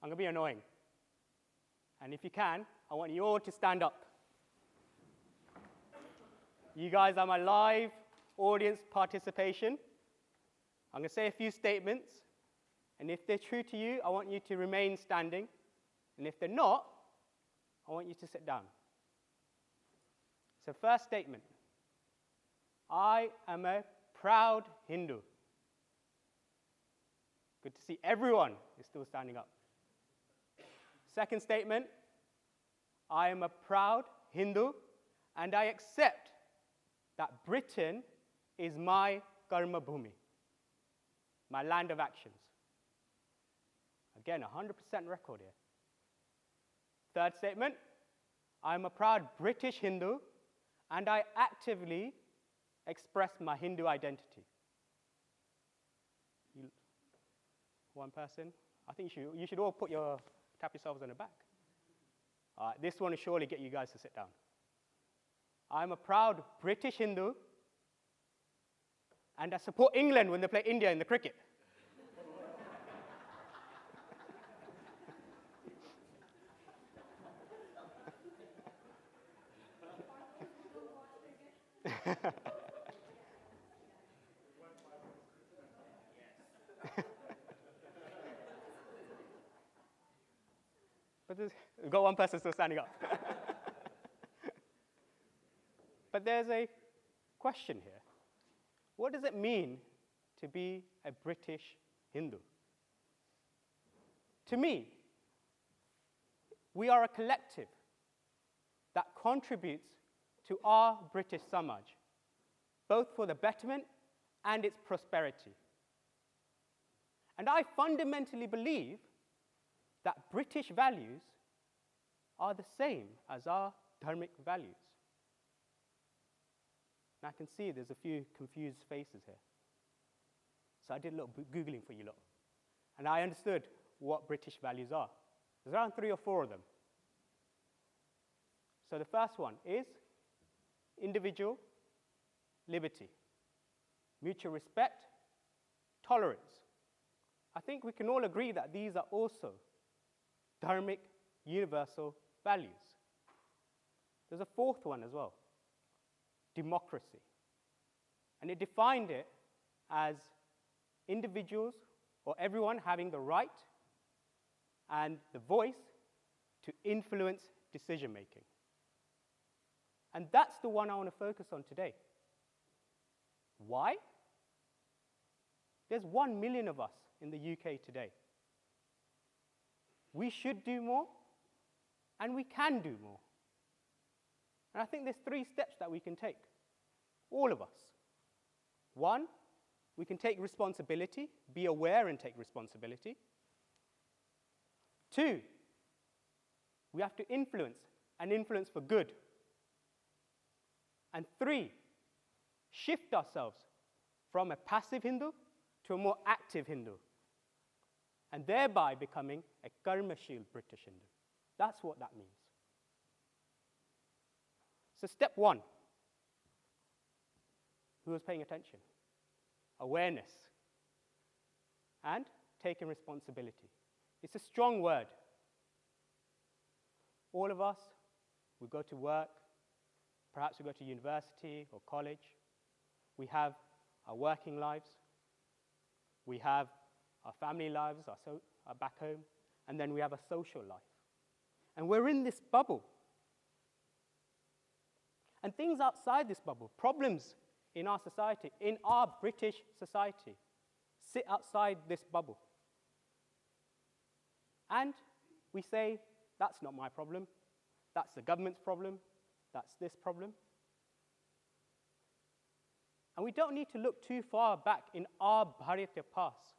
I'm going to be annoying. And if you can, I want you all to stand up. You guys are my live audience participation. I'm going to say a few statements, and if they're true to you, I want you to remain standing. And if they're not, I want you to sit down. So first statement, I am a proud Hindu. Good to see everyone is still standing up. Second statement, I am a proud Hindu, and I accept that Britain is my karma bhumi, my land of actions. Again, 100% record here. Third statement, I am a proud British Hindu, and I actively express my Hindu identity. One person? I think you should all tap yourselves on the back. This one will surely get you guys to sit down. I'm a proud British Hindu, and I support England when they play India in the cricket. But we've got one person still standing up. But there's a question here. What does it mean to be a British Hindu? To me, we are a collective that contributes to our British Samaj, both for the betterment and its prosperity. And I fundamentally believe that British values are the same as our dharmic values. And I can see there's a few confused faces here. So I did a little Googling for you lot. And I understood what British values are. There's around 3 or 4 of them. So the first one is individual liberty, mutual respect, tolerance. I think we can all agree that these are also dharmic universal values. There's a 4th one as well, democracy. And it defined it as individuals or everyone having the right and the voice to influence decision making. And that's the one I want to focus on today. Why? There's 1 million of us in the UK today. We should do more, and we can do more. And I think there's 3 steps that we can take, all of us. 1, we can take responsibility, be aware and take responsibility. 2, we have to influence, and influence for good. And 3, shift ourselves from a passive Hindu to a more active Hindu, and thereby becoming a Karmasila British Hindu. That's what that means. So step 1, who was paying attention? Awareness and taking responsibility. It's a strong word. All of us, we go to work, perhaps we go to university or college. We have our working lives. We have our family lives, our back home. And then we have a social life. And we're in this bubble. And things outside this bubble, problems in our society, in our British society, sit outside this bubble. And we say, that's not my problem. That's the government's problem. That's this problem. And we don't need to look too far back in our Bharatiya past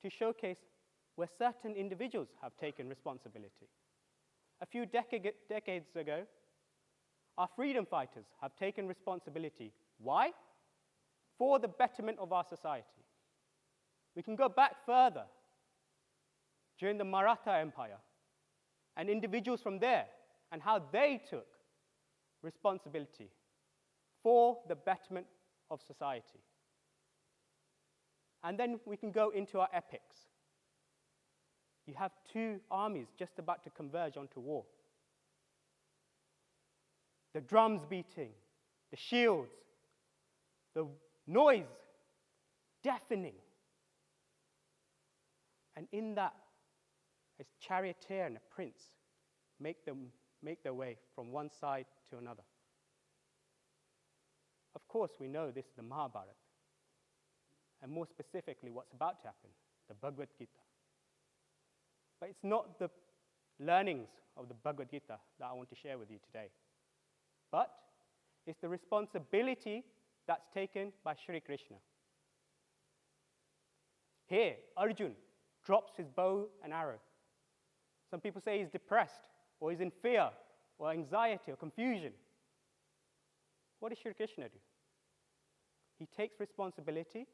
to showcase where certain individuals have taken responsibility. A few decades ago, our freedom fighters have taken responsibility. Why? For the betterment of our society. We can go back further, during the Maratha Empire, and individuals from there, and how they took responsibility for the betterment of society. And then we can go into our epics. you have two armies just about to converge onto war. The drums beating, the shields, the noise, deafening. And in that, a charioteer and a prince make their way from one side to another. Of course, we know this is the Mahabharata, and more specifically, what's about to happen, the Bhagavad Gita. But it's not the learnings of the Bhagavad Gita that I want to share with you today, but it's the responsibility that's taken by Sri Krishna. Here, Arjun drops his bow and arrow. Some people say he's depressed, or he's in fear, or anxiety, or confusion. What does Sri Krishna do? He takes responsibility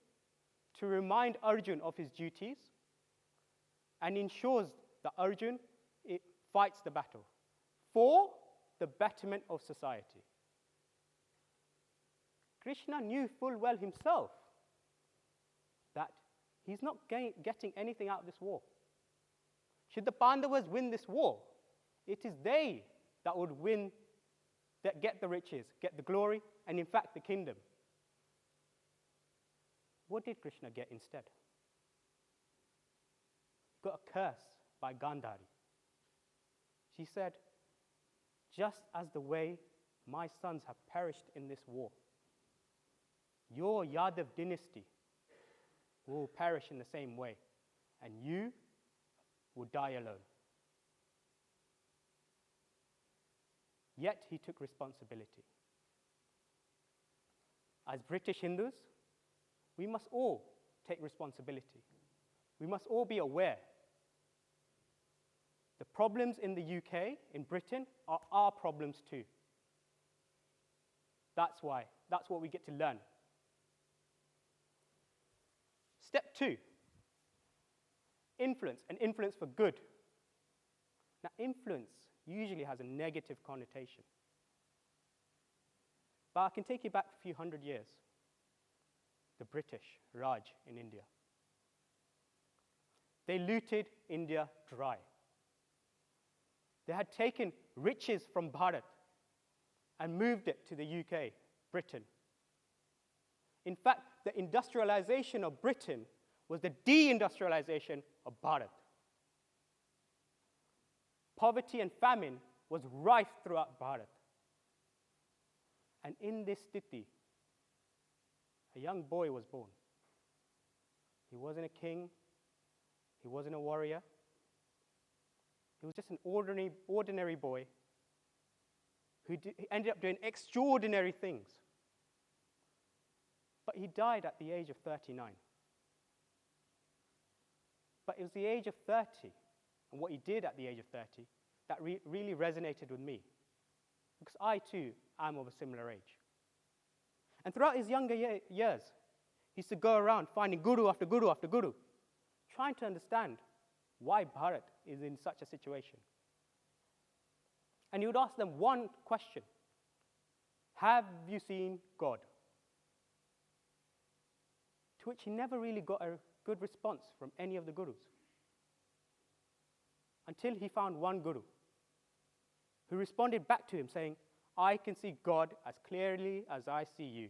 to remind Arjun of his duties and ensures that Arjun fights the battle for the betterment of society. Krishna knew full well himself that he's not getting anything out of this war. Should the Pandavas win this war, it is they that would win, that get the riches, get the glory, and in fact the kingdom. What did Krishna get instead? He got a curse by Gandhari. She said, just as the way my sons have perished in this war, your Yadav dynasty will perish in the same way, and you will die alone. Yet he took responsibility. As British Hindus, we must all take responsibility. We must all be aware. The problems in the UK, in Britain, are our problems too. That's what we get to learn. Step 2, influence, and influence for good. Now, influence usually has a negative connotation. But I can take you back a few hundred years. The British Raj in India. They looted India dry. They had taken riches from Bharat and moved it to the UK, Britain. In fact, the industrialization of Britain was the deindustrialization of Bharat. Poverty and famine was rife throughout Bharat. And in this sthiti, a young boy was born. He wasn't a king. He wasn't a warrior. He was just an ordinary boy who ended up doing extraordinary things. But he died at the age of 39. But it was the age of 30, and what he did at the age of 30, that really resonated with me. Because I, too, am of a similar age. And throughout his younger years, he used to go around finding guru after guru after guru, trying to understand why Bharat is in such a situation. And he would ask them one question: have you seen God? To which he never really got a good response from any of the gurus. Until he found one guru who responded back to him saying, I can see God as clearly as I see you.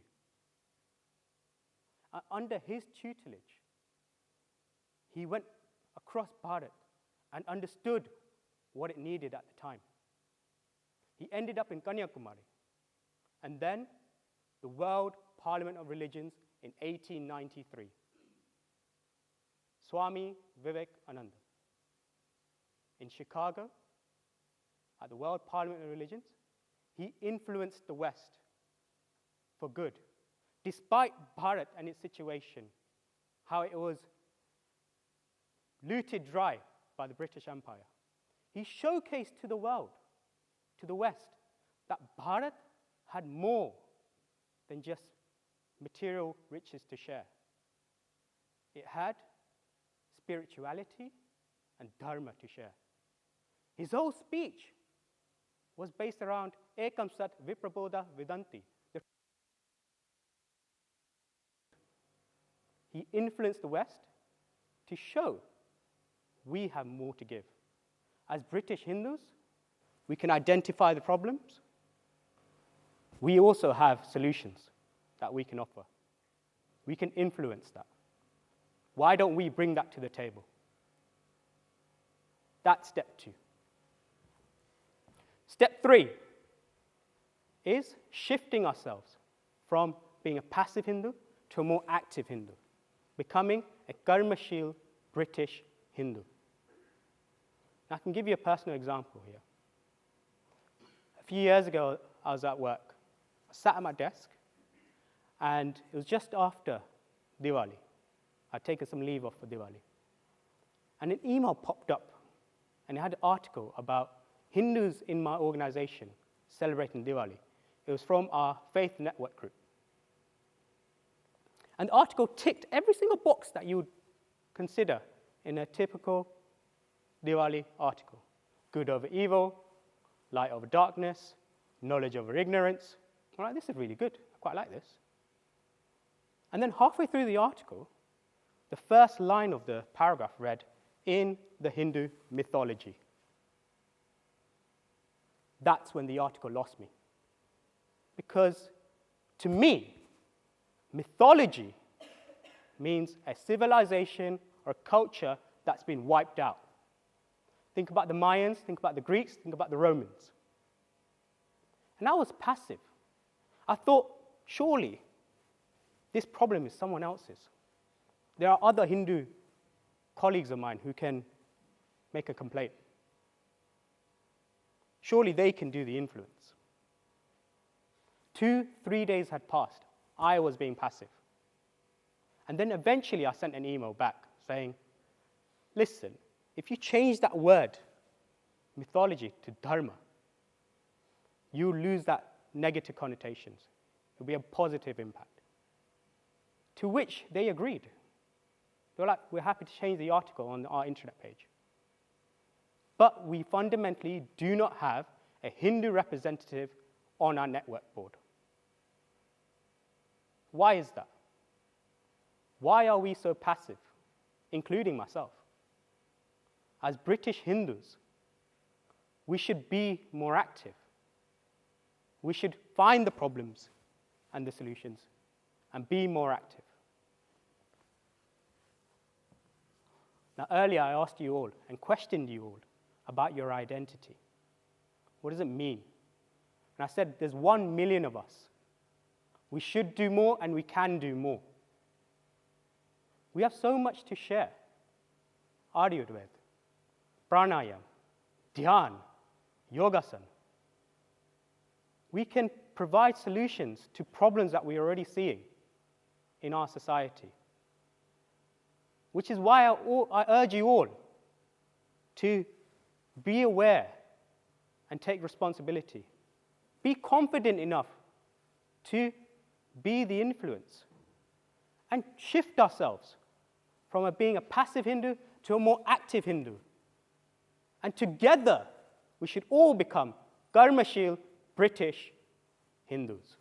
Under his tutelage, he went across Bharat and understood what it needed at the time. He ended up in Kanyakumari, and then the World Parliament of Religions in 1893. Swami Vivekananda. In Chicago, at the World Parliament of Religions, he influenced the West for good. Despite Bharat and its situation, how it was looted dry by the British Empire, he showcased to the world, to the West, that Bharat had more than just material riches to share. It had spirituality and dharma to share. His whole speech was based around Ekam Sat Viprabodha Vedanti. He influenced the West to show we have more to give. As British Hindus, we can identify the problems. We also have solutions that we can offer. We can influence that. Why don't we bring that to the table? That's step 2. Step 3 is shifting ourselves from being a passive Hindu to a more active Hindu, becoming a Karmasila British Hindu. Now, I can give you a personal example here. A few years ago, I was at work. I sat at my desk, and it was just after Diwali. I'd taken some leave off for Diwali. And an email popped up, and it had an article about Hindus in my organization celebrating Diwali. It was from our faith network group. And the article ticked every single box that you would consider in a typical Diwali article. Good over evil, light over darkness, knowledge over ignorance. I'm like, this is really good. I quite like this. And then halfway through the article, the first line of the paragraph read, "In the Hindu mythology." That's when the article lost me. Because to me, mythology means a civilization or a culture that's been wiped out. Think about the Mayans, think about the Greeks, think about the Romans. And I was passive. I thought, surely, this problem is someone else's. There are other Hindu colleagues of mine who can make a complaint. Surely they can do the influence. 2-3 days had passed. I was being passive. And then eventually I sent an email back saying, listen, if you change that word, mythology, to dharma, you lose that negative connotations. It will be a positive impact. To which they agreed. They were like, we're happy to change the article on our internet page. But we fundamentally do not have a Hindu representative on our network board. Why is that? Why are we so passive, including myself? As British Hindus, we should be more active. We should find the problems and the solutions and be more active. Now, earlier I asked you all and questioned you all about your identity. What does it mean? And I said, there's 1 million of us. We should do more and we can do more. We have so much to share. Ayurveda, pranayam, dhyan, yogasana. We can provide solutions to problems that we are already seeing in our society. Which is why I urge you all to be aware and take responsibility. Be confident enough to be the influence and shift ourselves from being a passive Hindu to a more active Hindu. And together, we should all become Karmasila British Hindus.